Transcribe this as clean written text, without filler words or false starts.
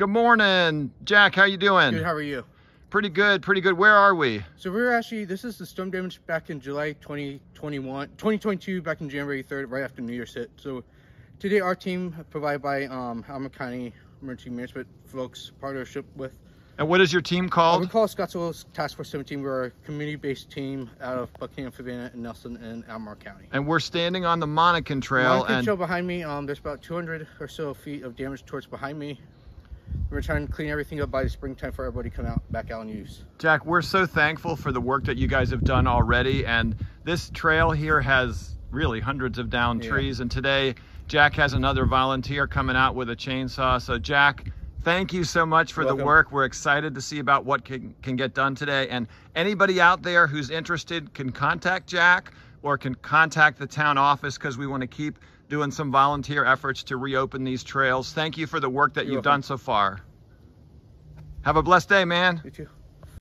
Good morning, Jack. How you doing? Good, how are you? Pretty good, pretty good. Where are we? So we're actually, this is the storm damage back in July 2022, back in January 3rd, right after New Year's hit. So today our team, provided by Alma County Emergency Management folks, partnership with. And what is your team called? We call Scottsville Task Force 17. We're a community-based team out of Buckingham, Savannah, and Nelson, and Albemarle County. And we're standing on the Monacan Trail. Monacan Trail behind me. There's about 200 or so feet of damage towards behind me. We're trying to clean everything up by the springtime for everybody to come back out and use. Jack, we're so thankful for the work that you guys have done already. And this trail here has really hundreds of downed trees. And today, Jack has another volunteer coming out with a chainsaw. So Jack, thank you so much for the work. We're excited to see about what can get done today. And anybody out there who's interested can contact Jack or can contact the town office, because we want to keep doing some volunteer efforts to reopen these trails. Thank you for the work that you've done so far. Have a blessed day, man. You too.